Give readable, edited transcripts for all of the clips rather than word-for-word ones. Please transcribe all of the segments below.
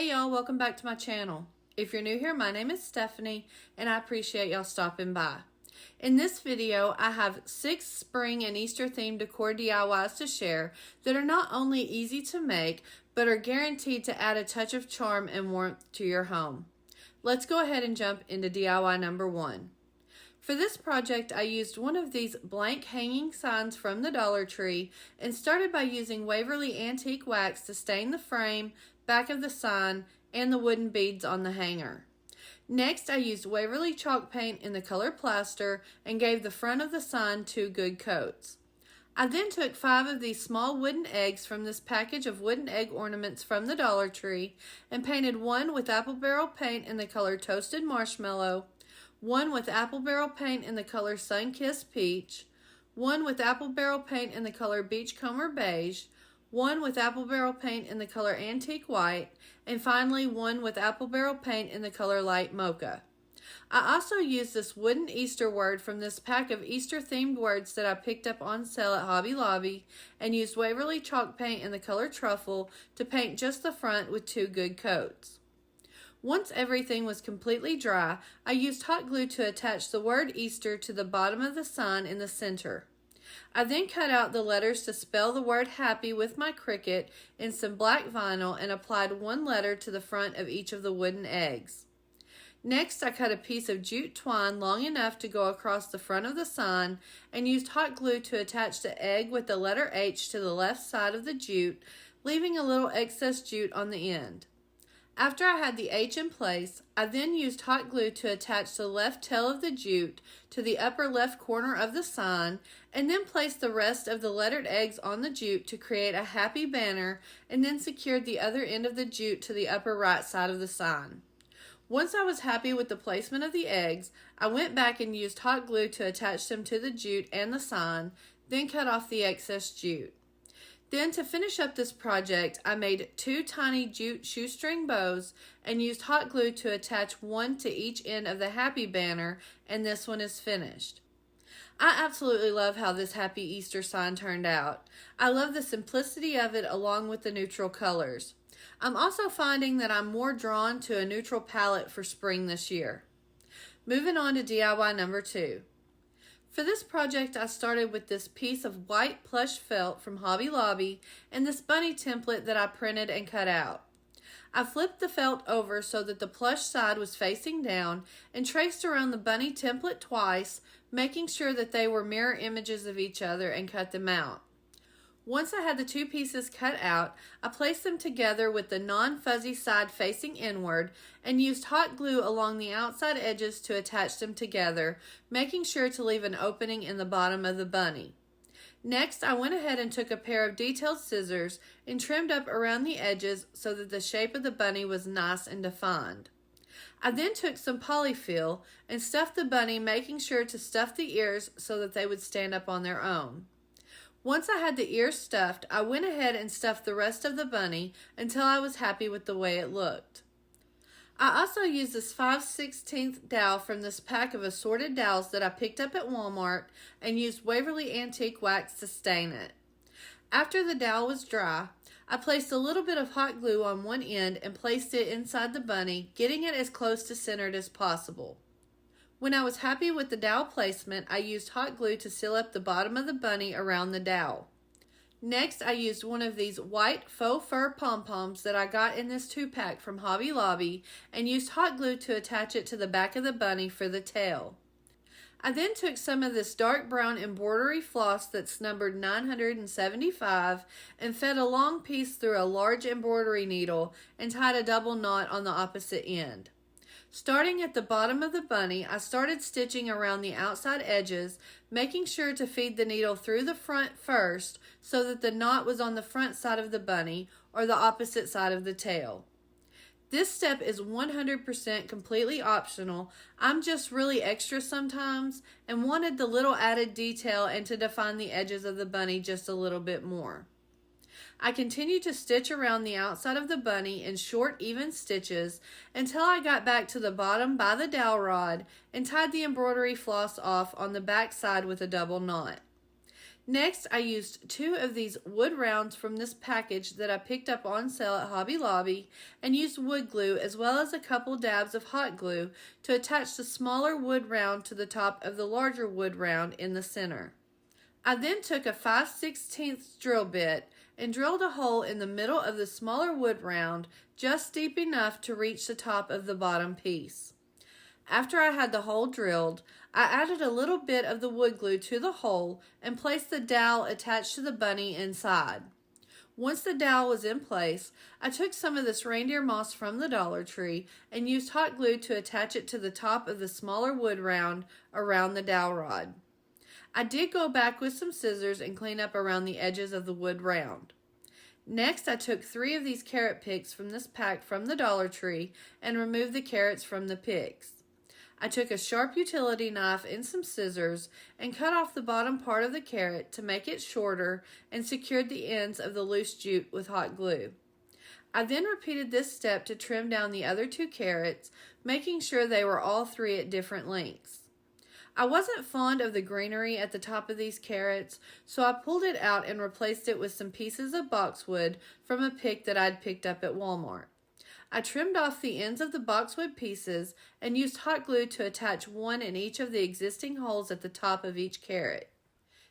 Hey y'all, welcome back to my channel. If you're new here, my name is Stephanie and I appreciate y'all stopping by. In this video, I have 6 spring and Easter themed decor DIYs to share that are not only easy to make, but are guaranteed to add a touch of charm and warmth to your home. Let's go ahead and jump into DIY number 1. For this project, I used one of these blank hanging signs from the Dollar Tree and started by using Waverly antique wax to stain the frame, back of the sign, and the wooden beads on the hanger. Next, I used Waverly chalk paint in the color plaster and gave the front of the sign 2 good coats. I then took 5 of these small wooden eggs from this package of wooden egg ornaments from the Dollar Tree and painted one with apple barrel paint in the color Toasted Marshmallow, one with apple barrel paint in the color Sun-Kissed Peach, one with apple barrel paint in the color Beachcomber Beige, one with apple barrel paint in the color Antique White, and finally one with apple barrel paint in the color Light Mocha. I also used this wooden Easter word from this pack of Easter themed words that I picked up on sale at Hobby Lobby and used Waverly chalk paint in the color Truffle to paint just the front with 2 good coats. Once everything was completely dry, I used hot glue to attach the word Easter to the bottom of the sign in the center. I then cut out the letters to spell the word happy with my Cricut in some black vinyl and applied 1 letter to the front of each of the wooden eggs. Next, I cut a piece of jute twine long enough to go across the front of the sign and used hot glue to attach the egg with the letter H to the left side of the jute, leaving a little excess jute on the end. After I had the H in place, I then used hot glue to attach the left tail of the jute to the upper left corner of the sign and then placed the rest of the lettered eggs on the jute to create a happy banner and then secured the other end of the jute to the upper right side of the sign. Once I was happy with the placement of the eggs, I went back and used hot glue to attach them to the jute and the sign, then cut off the excess jute. Then to finish up this project, I made 2 tiny jute shoestring bows and used hot glue to attach 1 to each end of the happy banner, and this one is finished. I absolutely love how this happy Easter sign turned out. I love the simplicity of it along with the neutral colors. I'm also finding that I'm more drawn to a neutral palette for spring this year. Moving on to DIY number 2. For this project, I started with this piece of white plush felt from Hobby Lobby and this bunny template that I printed and cut out. I flipped the felt over so that the plush side was facing down and traced around the bunny template twice, making sure that they were mirror images of each other, and cut them out. Once I had the 2 pieces cut out, I placed them together with the non-fuzzy side facing inward and used hot glue along the outside edges to attach them together, making sure to leave an opening in the bottom of the bunny. Next, I went ahead and took a pair of detailed scissors and trimmed up around the edges so that the shape of the bunny was nice and defined. I then took some polyfill and stuffed the bunny, making sure to stuff the ears so that they would stand up on their own. Once I had the ears stuffed, I went ahead and stuffed the rest of the bunny until I was happy with the way it looked. I also used this 5/16 dowel from this pack of assorted dowels that I picked up at Walmart and used Waverly antique wax to stain it. After the dowel was dry, I placed a little bit of hot glue on one end and placed it inside the bunny, getting it as close to centered as possible. When I was happy with the dowel placement, I used hot glue to seal up the bottom of the bunny around the dowel. Next, I used one of these white faux fur pom-poms that I got in this 2-pack from Hobby Lobby and used hot glue to attach it to the back of the bunny for the tail. I then took some of this dark brown embroidery floss that's numbered 975 and fed a long piece through a large embroidery needle and tied a double knot on the opposite end. Starting at the bottom of the bunny, I started stitching around the outside edges, making sure to feed the needle through the front first so that the knot was on the front side of the bunny or the opposite side of the tail. This step is 100% completely optional. I'm just really extra sometimes and wanted the little added detail and to define the edges of the bunny just a little bit more. I continued to stitch around the outside of the bunny in short, even stitches until I got back to the bottom by the dowel rod and tied the embroidery floss off on the back side with a double knot. Next, I used 2 of these wood rounds from this package that I picked up on sale at Hobby Lobby and used wood glue as well as a couple dabs of hot glue to attach the smaller wood round to the top of the larger wood round in the center. I then took a 5/16 drill bit and drilled a hole in the middle of the smaller wood round just deep enough to reach the top of the bottom piece. After I had the hole drilled, I added a little bit of the wood glue to the hole and placed the dowel attached to the bunny inside. Once the dowel was in place, I took some of this reindeer moss from the Dollar Tree and used hot glue to attach it to the top of the smaller wood round around the dowel rod. I did go back with some scissors and clean up around the edges of the wood round. Next, I took 3 of these carrot picks from this pack from the Dollar Tree and removed the carrots from the picks. I took a sharp utility knife and some scissors and cut off the bottom part of the carrot to make it shorter and secured the ends of the loose jute with hot glue. I then repeated this step to trim down the other 2 carrots, making sure they were all 3 at different lengths. I wasn't fond of the greenery at the top of these carrots, so I pulled it out and replaced it with some pieces of boxwood from a pick that I'd picked up at Walmart. I trimmed off the ends of the boxwood pieces and used hot glue to attach one in each of the existing holes at the top of each carrot.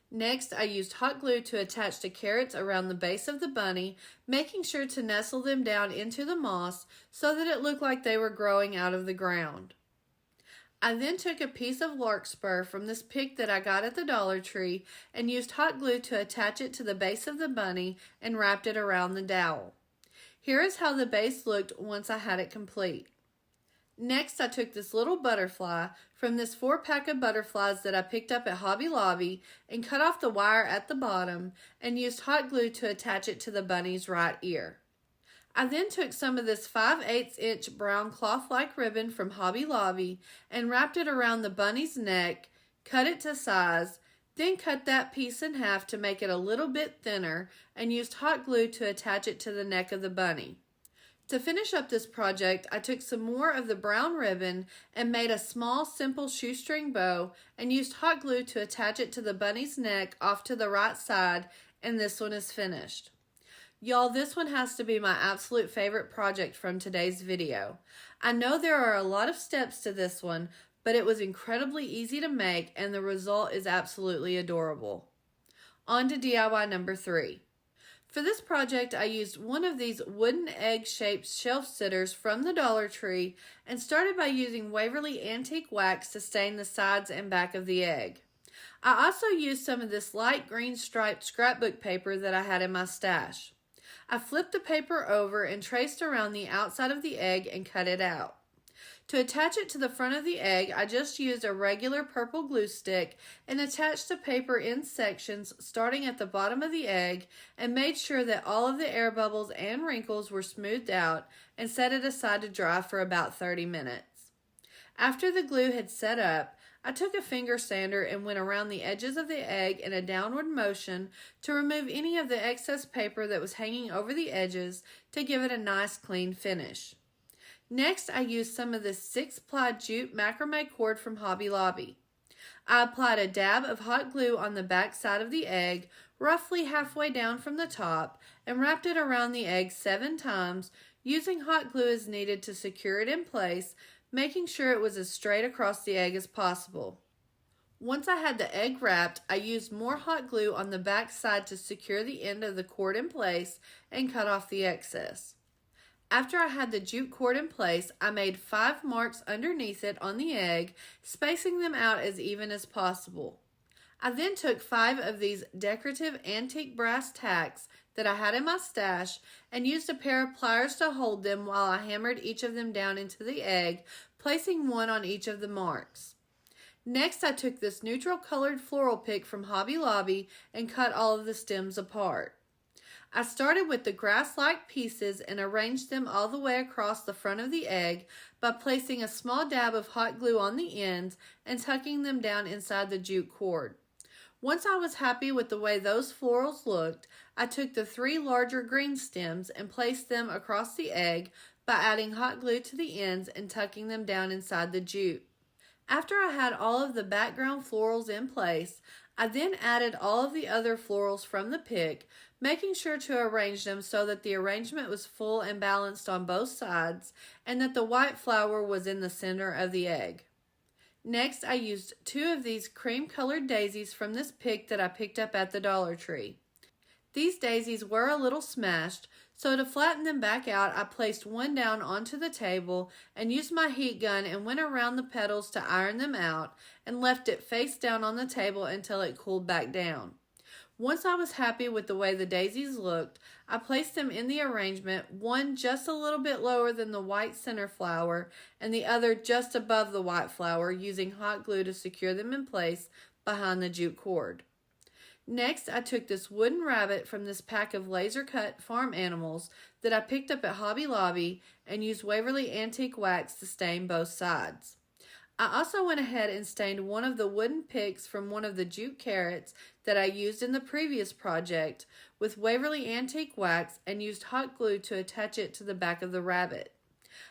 Next, I used hot glue to attach the carrots around the base of the bunny, making sure to nestle them down into the moss so that it looked like they were growing out of the ground. I then took a piece of larkspur from this pick that I got at the Dollar Tree and used hot glue to attach it to the base of the bunny and wrapped it around the dowel. Here is how the base looked once I had it complete. Next, I took this little butterfly from this 4-pack of butterflies that I picked up at Hobby Lobby and cut off the wire at the bottom and used hot glue to attach it to the bunny's right ear. I then took some of this 5/8 inch brown cloth-like ribbon from Hobby Lobby and wrapped it around the bunny's neck, cut it to size, then cut that piece in half to make it a little bit thinner and used hot glue to attach it to the neck of the bunny. To finish up this project, I took some more of the brown ribbon and made a small, simple shoestring bow and used hot glue to attach it to the bunny's neck off to the right side, and this one is finished. Y'all, this one has to be my absolute favorite project from today's video. I know there are a lot of steps to this one, but it was incredibly easy to make and the result is absolutely adorable. On to DIY number 3. For this project, I used one of these wooden egg-shaped shelf sitters from the Dollar Tree and started by using Waverly Antique Wax to stain the sides and back of the egg. I also used some of this light green striped scrapbook paper that I had in my stash. I flipped the paper over and traced around the outside of the egg and cut it out. To attach it to the front of the egg, I just used a regular purple glue stick and attached the paper in sections starting at the bottom of the egg and made sure that all of the air bubbles and wrinkles were smoothed out and set it aside to dry for about 30 minutes. After the glue had set up, I took a finger sander and went around the edges of the egg in a downward motion to remove any of the excess paper that was hanging over the edges to give it a nice clean finish. Next, I used some of this 6-ply jute macrame cord from Hobby Lobby. I applied a dab of hot glue on the back side of the egg, roughly halfway down from the top, and wrapped it around the egg 7 times, using hot glue as needed to secure it in place, making sure it was as straight across the egg as possible. Once I had the egg wrapped, I used more hot glue on the back side to secure the end of the cord in place and cut off the excess. After I had the jute cord in place, I made 5 marks underneath it on the egg, spacing them out as even as possible. I then took 5 of these decorative antique brass tacks that I had in my stash and used a pair of pliers to hold them while I hammered each of them down into the egg, placing one on each of the marks. Next, I took this neutral colored floral pick from Hobby Lobby and cut all of the stems apart. I started with the grass-like pieces and arranged them all the way across the front of the egg by placing a small dab of hot glue on the ends and tucking them down inside the jute cord. Once I was happy with the way those florals looked, I took the 3 larger green stems and placed them across the egg by adding hot glue to the ends and tucking them down inside the jute. After I had all of the background florals in place, I then added all of the other florals from the pick, making sure to arrange them so that the arrangement was full and balanced on both sides, and that the white flower was in the center of the egg. Next, I used 2 of these cream-colored daisies from this pick that I picked up at the Dollar Tree. These daisies were a little smashed, so to flatten them back out, I placed one down onto the table and used my heat gun and went around the petals to iron them out and left it face down on the table until it cooled back down. Once I was happy with the way the daisies looked, I placed them in the arrangement, one just a little bit lower than the white center flower and the other just above the white flower, using hot glue to secure them in place behind the jute cord. Next, I took this wooden rabbit from this pack of laser-cut farm animals that I picked up at Hobby Lobby and used Waverly Antique Wax to stain both sides. I also went ahead and stained one of the wooden picks from one of the jute carrots that I used in the previous project with Waverly Antique Wax and used hot glue to attach it to the back of the rabbit.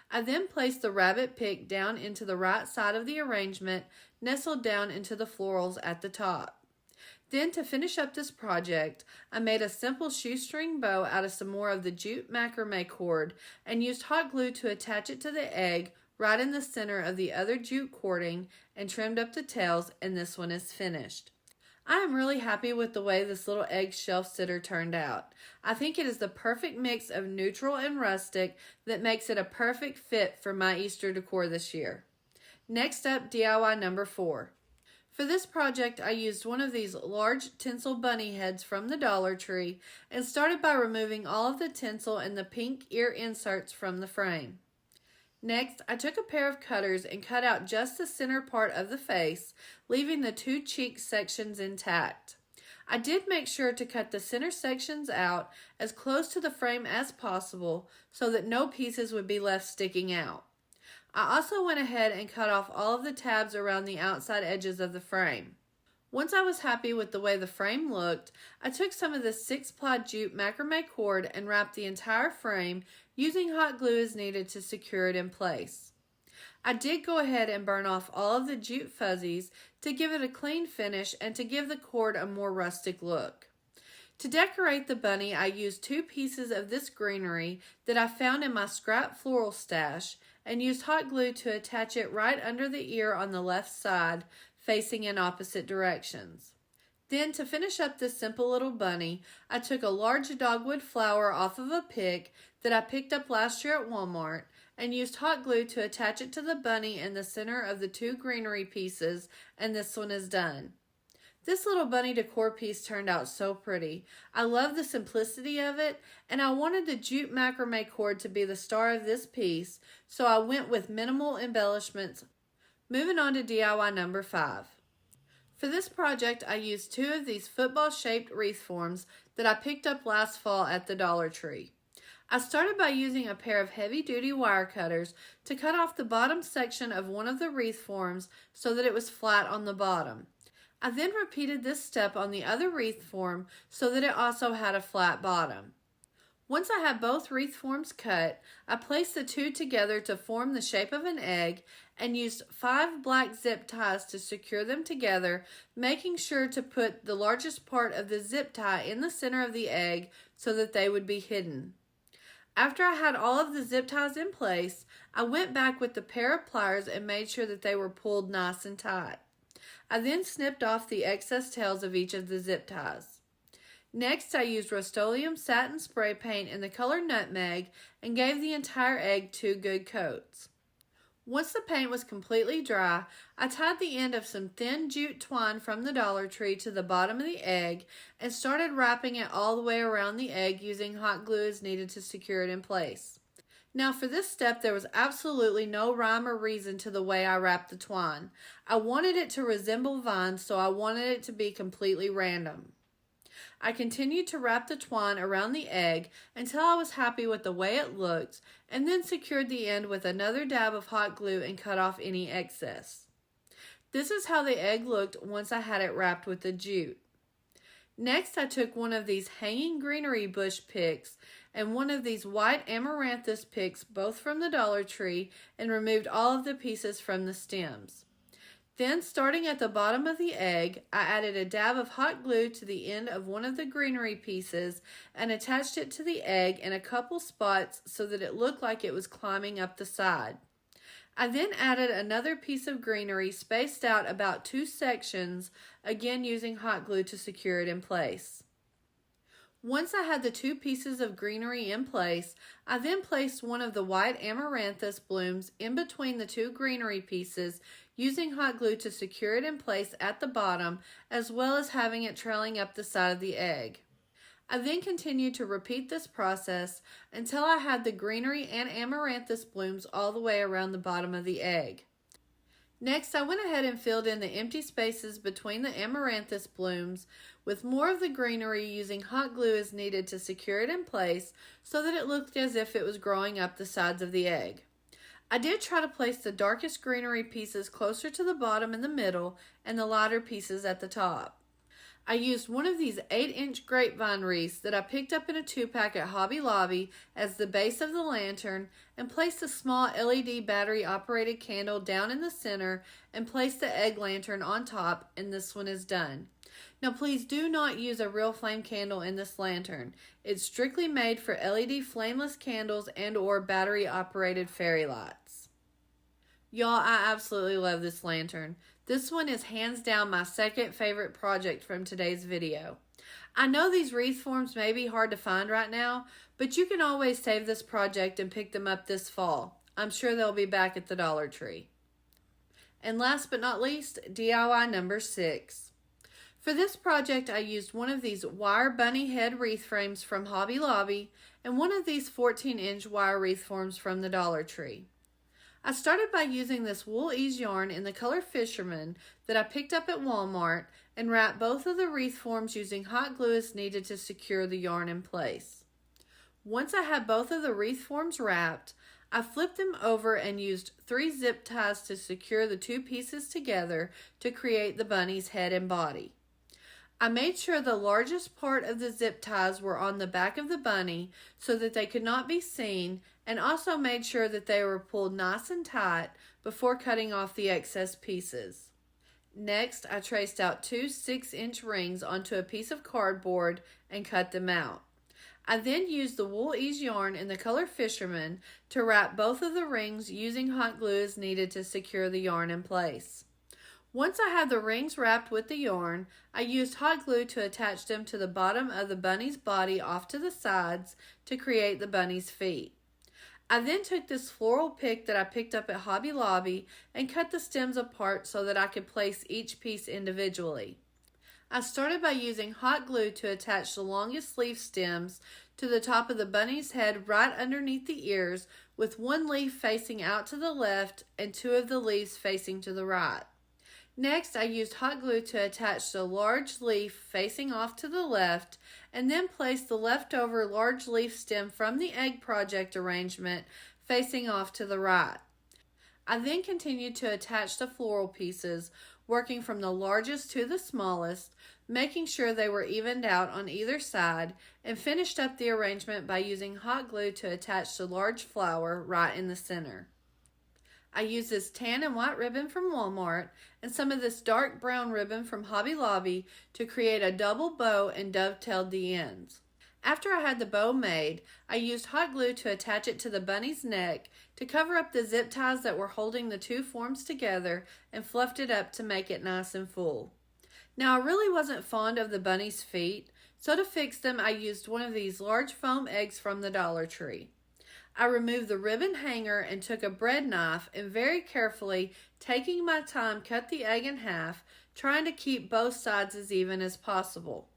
I then placed the rabbit pick down into the right side of the arrangement, nestled down into the florals at the top. Then, to finish up this project, I made a simple shoestring bow out of some more of the jute macrame cord and used hot glue to attach it to the egg right in the center of the other jute cording and trimmed up the tails, and this one is finished. I am really happy with the way this little egg shelf sitter turned out. I think it is the perfect mix of neutral and rustic that makes it a perfect fit for my Easter decor this year. Next up, DIY number 4. For this project, I used one of these large tinsel bunny heads from the Dollar Tree and started by removing all of the tinsel and the pink ear inserts from the frame. Next, I took a pair of cutters and cut out just the center part of the face, leaving the 2 cheek sections intact. I did make sure to cut the center sections out as close to the frame as possible so that no pieces would be left sticking out. I also went ahead and cut off all of the tabs around the outside edges of the frame. Once I was happy with the way the frame looked, I took some of this 6-ply jute macrame cord and wrapped the entire frame using hot glue as needed to secure it in place. I did go ahead and burn off all of the jute fuzzies to give it a clean finish and to give the cord a more rustic look. To decorate the bunny, I used 2 pieces of this greenery that I found in my scrap floral stash and used hot glue to attach it right under the ear on the left side, facing in opposite directions. Then, to finish up this simple little bunny, I took a large dogwood flower off of a pick that I picked up last year at Walmart and used hot glue to attach it to the bunny in the center of the 2 greenery pieces, and this one is done. This little bunny decor piece turned out so pretty. I love the simplicity of it, and I wanted the jute macrame cord to be the star of this piece, so I went with minimal embellishments. Moving on to DIY number 5. For this project, I used 2 of these football-shaped wreath forms that I picked up last fall at the Dollar Tree. I started by using a pair of heavy-duty wire cutters to cut off the bottom section of one of the wreath forms so that it was flat on the bottom. I then repeated this step on the other wreath form so that it also had a flat bottom. Once I had both wreath forms cut, I placed the 2 together to form the shape of an egg and used 5 black zip ties to secure them together, making sure to put the largest part of the zip tie in the center of the egg so that they would be hidden. After I had all of the zip ties in place, I went back with the pair of pliers and made sure that they were pulled nice and tight. I then snipped off the excess tails of each of the zip ties. Next, I used Rust-Oleum satin spray paint in the color nutmeg and gave the entire egg 2 good coats. Once the paint was completely dry, I tied the end of some thin jute twine from the Dollar Tree to the bottom of the egg and started wrapping it all the way around the egg using hot glue as needed to secure it in place. Now for this step, there was absolutely no rhyme or reason to the way I wrapped the twine. I wanted it to resemble vines, so I wanted it to be completely random. I continued to wrap the twine around the egg until I was happy with the way it looked, and then secured the end with another dab of hot glue and cut off any excess. This is how the egg looked once I had it wrapped with the jute. Next, I took one of these hanging greenery bush picks and one of these white amaranthus picks, both from the Dollar Tree, and removed all of the pieces from the stems. Then, starting at the bottom of the egg, I added a dab of hot glue to the end of one of the greenery pieces and attached it to the egg in a couple spots so that it looked like it was climbing up the side. I then added another piece of greenery spaced out about 2 sections, again using hot glue to secure it in place. Once I had the 2 pieces of greenery in place, I then placed one of the white amaranthus blooms in between the 2 greenery pieces using hot glue to secure it in place at the bottom, as well as having it trailing up the side of the egg. I then continued to repeat this process until I had the greenery and amaranthus blooms all the way around the bottom of the egg. Next, I went ahead and filled in the empty spaces between the amaranthus blooms with more of the greenery using hot glue as needed to secure it in place so that it looked as if it was growing up the sides of the egg. I did try to place the darkest greenery pieces closer to the bottom in the middle and the lighter pieces at the top. I used one of these 8-inch grapevine wreaths that I picked up in a 2-pack at Hobby Lobby as the base of the lantern and placed a small LED battery operated candle down in the center and placed the egg lantern on top, and this one is done. Now please do not use a real flame candle in this lantern. It's strictly made for LED flameless candles and or battery operated fairy lights. Y'all, I absolutely love this lantern. This one is hands down my second favorite project from today's video. I know these wreath forms may be hard to find right now, but you can always save this project and pick them up this fall. I'm sure they'll be back at the Dollar Tree. And last but not least, DIY number 6. For this project, I used one of these wire bunny head wreath frames from Hobby Lobby and one of these 14-inch wire wreath forms from the Dollar Tree. I started by using this wool ease yarn in the color Fisherman that I picked up at Walmart and wrapped both of the wreath forms using hot glue as needed to secure the yarn in place. Once I had both of the wreath forms wrapped, I flipped them over and used 3 zip ties to secure the 2 pieces together to create the bunny's head and body. I made sure the largest part of the zip ties were on the back of the bunny so that they could not be seen, and also made sure that they were pulled nice and tight before cutting off the excess pieces. Next, I traced out 2 6-inch rings onto a piece of cardboard and cut them out. I then used the wool ease yarn in the color Fisherman to wrap both of the rings using hot glue as needed to secure the yarn in place. Once I had the rings wrapped with the yarn, I used hot glue to attach them to the bottom of the bunny's body off to the sides to create the bunny's feet. I then took this floral pick that I picked up at Hobby Lobby and cut the stems apart so that I could place each piece individually. I started by using hot glue to attach the longest leaf stems to the top of the bunny's head right underneath the ears, with one leaf facing out to the left and 2 of the leaves facing to the right. Next, I used hot glue to attach the large leaf facing off to the left and then placed the leftover large leaf stem from the egg project arrangement facing off to the right. I then continued to attach the floral pieces, working from the largest to the smallest, making sure they were evened out on either side, and finished up the arrangement by using hot glue to attach the large flower right in the center. I used this tan and white ribbon from Walmart and some of this dark brown ribbon from Hobby Lobby to create a double bow and dovetailed the ends. After I had the bow made, I used hot glue to attach it to the bunny's neck to cover up the zip ties that were holding the 2 forms together and fluffed it up to make it nice and full. Now, I really wasn't fond of the bunny's feet, so to fix them, I used one of these large foam eggs from the Dollar Tree. I removed the ribbon hanger and took a bread knife and very carefully, taking my time, cut the egg in half, trying to keep both sides as even as possible.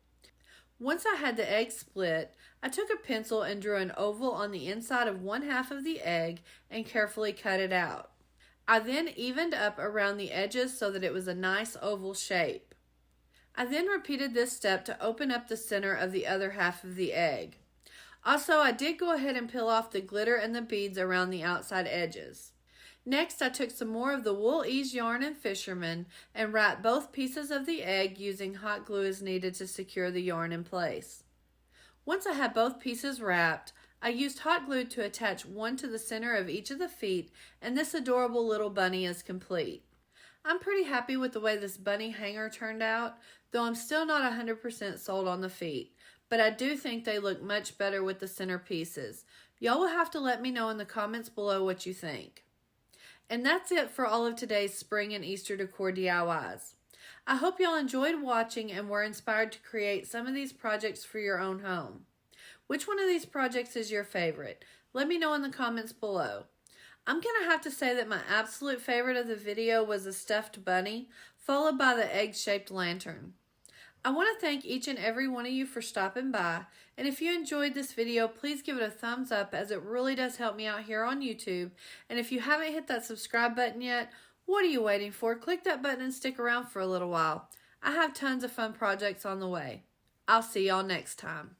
Once I had the egg split, I took a pencil and drew an oval on the inside of one half of the egg and carefully cut it out. I then evened up around the edges so that it was a nice oval shape. I then repeated this step to open up the center of the other half of the egg. Also, I did go ahead and peel off the glitter and the beads around the outside edges. Next, I took some more of the wool ease yarn and Fisherman and wrapped both pieces of the egg using hot glue as needed to secure the yarn in place. Once I had both pieces wrapped, I used hot glue to attach one to the center of each of the feet, and this adorable little bunny is complete. I'm pretty happy with the way this bunny hanger turned out, though I'm still not 100% sold on the feet. But I do think they look much better with the center pieces. Y'all will have to let me know in the comments below what you think. And that's it for all of today's spring and Easter decor DIYs. I hope y'all enjoyed watching and were inspired to create some of these projects for your own home. Which one of these projects is your favorite? Let me know in the comments below. I'm going to have to say that my absolute favorite of the video was the stuffed bunny, followed by the egg-shaped lantern. I want to thank each and every one of you for stopping by, and if you enjoyed this video, please give it a thumbs up as it really does help me out here on YouTube. And if you haven't hit that subscribe button yet, what are you waiting for? Click that button and stick around for a little while. I have tons of fun projects on the way. I'll see y'all next time.